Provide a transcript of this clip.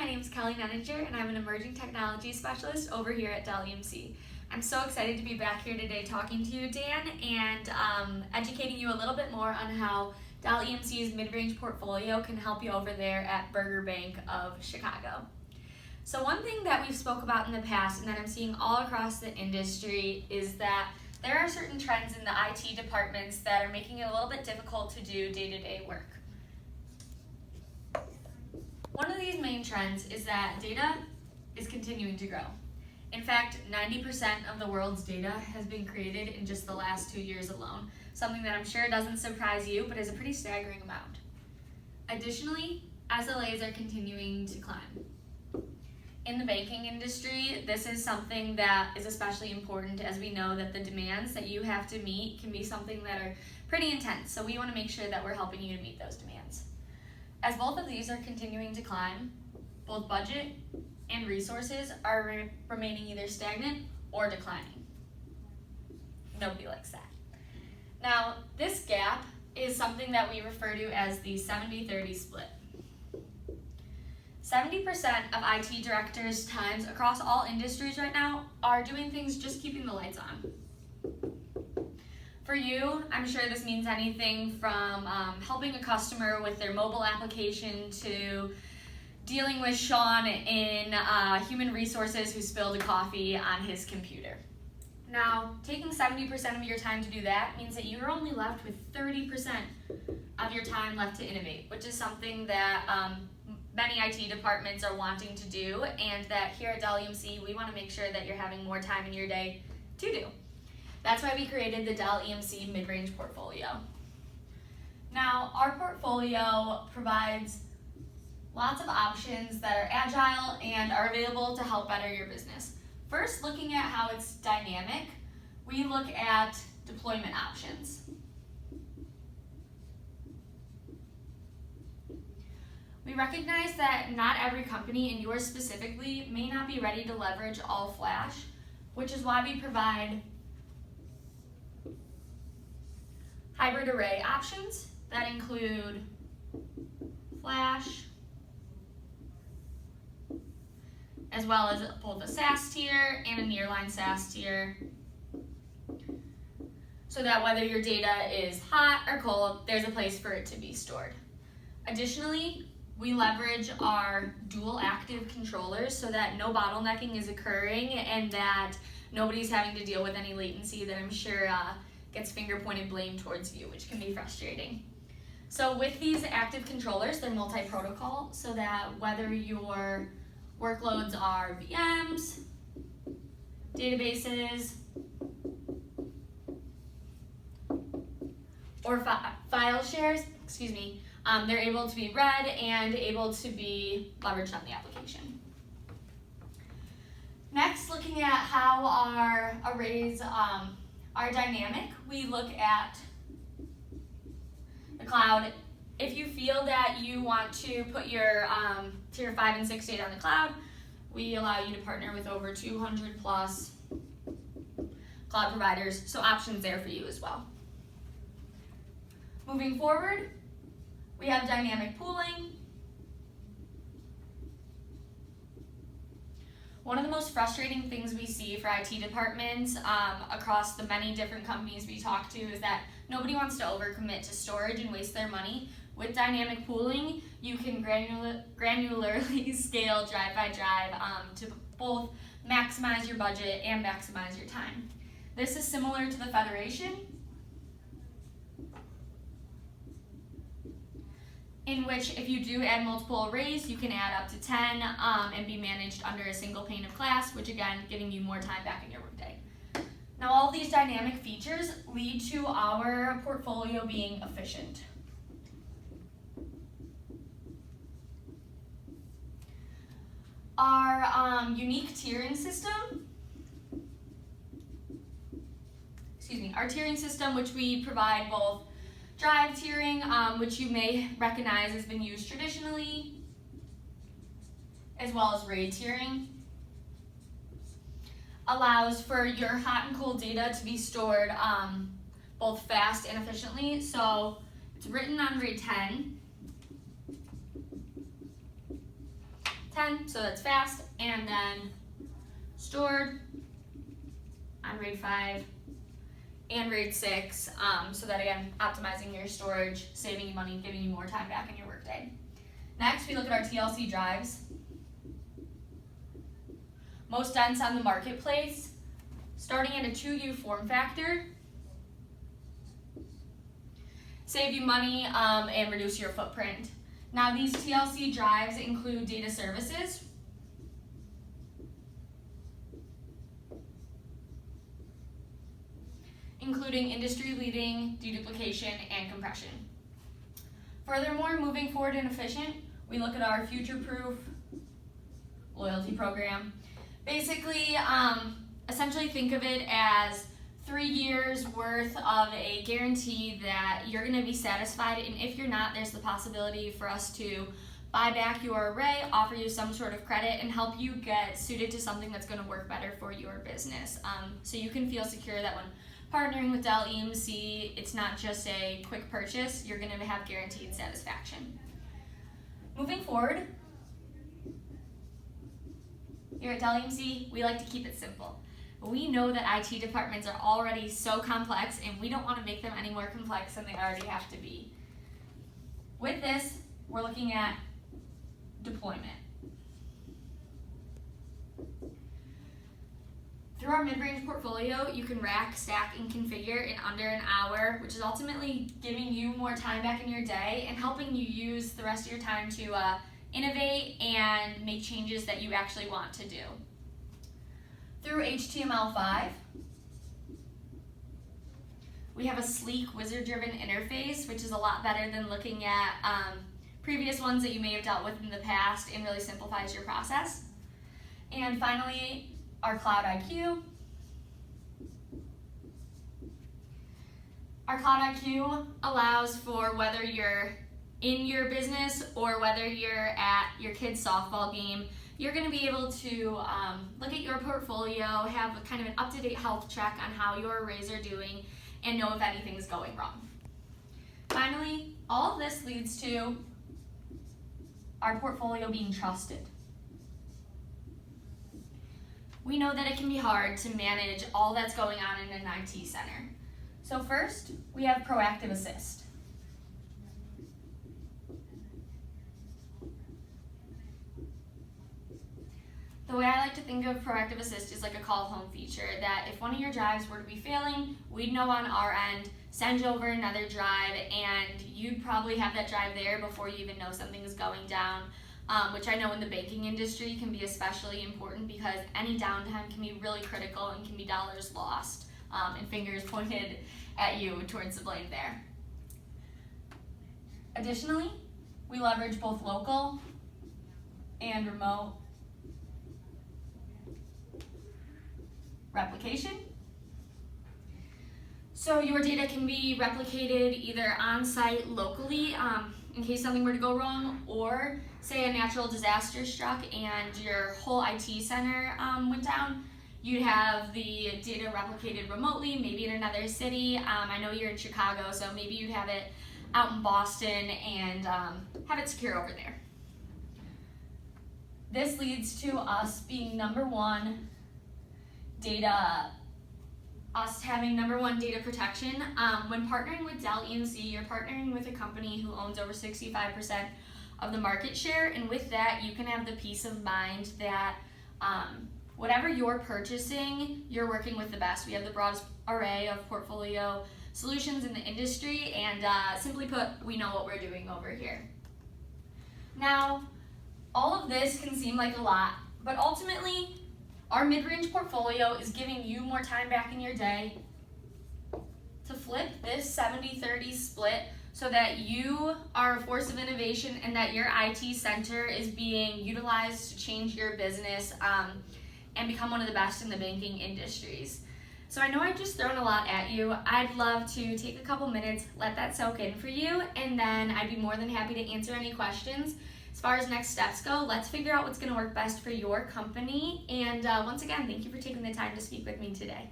my name is Nenninger, and I'm an Emerging Technology Specialist over here at Dell EMC. I'm so excited to be back here today talking to you, Dan, and educating you a little bit more on how Dell EMC's mid-range portfolio can help you over there at Burger Bank of Chicago. So one thing that we've spoke about in the past and that I'm seeing all across the industry is that there are certain trends in the IT departments that are making it a little bit difficult to do day-to-day work. One of these main trends is that data is continuing to grow. In fact, 90% of the world's data has been created in just the last 2 years alone, something that I'm sure doesn't surprise you, but is a pretty staggering amount. Additionally, SLAs are continuing to climb. In the banking industry, this is something that is especially important, as we know that the demands that you have to meet can be something that are pretty intense, so we want to make sure that we're helping you to meet those demands. As both of these are continuing to climb, both budget and resources are remaining either stagnant or declining. Nobody likes that. Now, this gap is something that we refer to as the 70-30 split. 70% of IT directors' times across all industries right now are doing things just keeping the lights on. For you, I'm sure this means anything from helping a customer with their mobile application to dealing with Sean in human resources who spilled a coffee on his computer. Now, taking 70% of your time to do that means that you're only left with 30% of your time left to innovate, which is something that many IT departments are wanting to do, and that here at Dell EMC, we want to make sure that you're having more time in your day to do. That's why we created the Dell EMC mid-range portfolio. Now, our portfolio provides lots of options that are agile and are available to help better your business. First, looking at how it's dynamic, we look at deployment options. We recognize that not every company, and yours specifically, may not be ready to leverage all flash, which is why we provide hybrid array options that include flash, as well as both a SAS tier and a nearline SAS tier, so that whether your data is hot or cold, there's a place for it to be stored. Additionally, we leverage our dual active controllers so that no bottlenecking is occurring and that nobody's having to deal with any latency that I'm sure gets finger-pointed blame towards you, which can be frustrating. So with these active controllers, they're multi-protocol, so that whether your workloads are VMs, databases, or file shares, they're able to be read and able to be leveraged on the application. Next, looking at how our arrays are dynamic, we look at the cloud. If you feel that you want to put your tier 5 and 6 data on the cloud, we allow you to partner with over 200 plus cloud providers, so options there for you as well. Moving forward, we have dynamic pooling. One of the most frustrating things we see for IT departments across the many different companies we talk to is that nobody wants to overcommit to storage and waste their money. With dynamic pooling, you can granularly scale drive by drive to both maximize your budget and maximize your time. This is similar to the Federation, in which if you do add multiple arrays, you can add up to 10 and be managed under a single pane of glass, which again, giving you more time back in your workday. Now, all these dynamic features lead to our portfolio being efficient. Our unique tiering system, our tiering system, which we provide both drive tiering, which you may recognize has been used traditionally, as well as RAID tiering, allows for your hot and cold data to be stored both fast and efficiently. So it's written on RAID 10. 10, so that's fast, and then stored on RAID 5 and RAID 6, so that again, optimizing your storage, saving you money, giving you more time back in your workday. Next, we look at our TLC drives. Most dense on the marketplace, starting at a 2U form factor, save you money and reduce your footprint. Now these TLC drives include data services, including industry-leading deduplication and compression. Furthermore, moving forward and efficient, we look at our future-proof loyalty program. Basically, essentially think of it as 3 years worth of a guarantee that you're going to be satisfied, and if you're not, there's the possibility for us to buy back your array, offer you some sort of credit, and help you get suited to something that's going to work better for your business. So you can feel secure that when partnering with Dell EMC, it's not just a quick purchase, you're going to have guaranteed satisfaction. Moving forward, here at Dell EMC, we like to keep it simple. We know that IT departments are already so complex, and we don't want to make them any more complex than they already have to be. With this, we're looking at deployment. Through our mid-range portfolio, you can rack, stack, and configure in under an hour, which is ultimately giving you more time back in your day and helping you use the rest of your time to innovate and make changes that you actually want to do. Through HTML5, we have a sleek wizard-driven interface, which is a lot better than looking at previous ones that you may have dealt with in the past, and really simplifies your process. And finally, our Cloud IQ. Our Cloud IQ allows for whether you're in your business or whether you're at your kid's softball game, you're going to be able to look at your portfolio, have kind of an up-to-date health check on how your arrays are doing, and know if anything's going wrong. Finally, all of this leads to our portfolio being trusted. We know that it can be hard to manage all that's going on in an IT center. So first, we have Proactive Assist. The way I like to think of Proactive Assist is like a call home feature, that if one of your drives were to be failing, we'd know on our end, send you over another drive, and you'd probably have that drive there before you even know something is going down, which I know in the banking industry can be especially important because any downtime can be really critical and can be dollars lost and fingers pointed at you towards the blame there. Additionally, we leverage both local and remote replication. So your data can be replicated either on-site locally in case something were to go wrong, or say a natural disaster struck and your whole IT center went down. You'd have the data replicated remotely, maybe in another city. I know you're in Chicago, so maybe you'd have it out in Boston and have it secure over there. This leads to us being #1 having #1 data protection. When partnering with Dell EMC, you're partnering with a company who owns over 65% of the market share, and with that, you can have the peace of mind that whatever you're purchasing, you're working with the best. We have the broadest array of portfolio solutions in the industry, and simply put, we know what we're doing over here. Now, all of this can seem like a lot, but ultimately, our mid-range portfolio is giving you more time back in your day to flip this 70-30 split so that you are a force of innovation and that your IT center is being utilized to change your business and become one of the best in the banking industries. So I know I've just thrown a lot at you. I'd love to take a couple minutes, let that soak in for you, and then I'd be more than happy to answer any questions. As far as next steps go, let's figure out what's going to work best for your company. And once again, thank you for taking the time to speak with me today.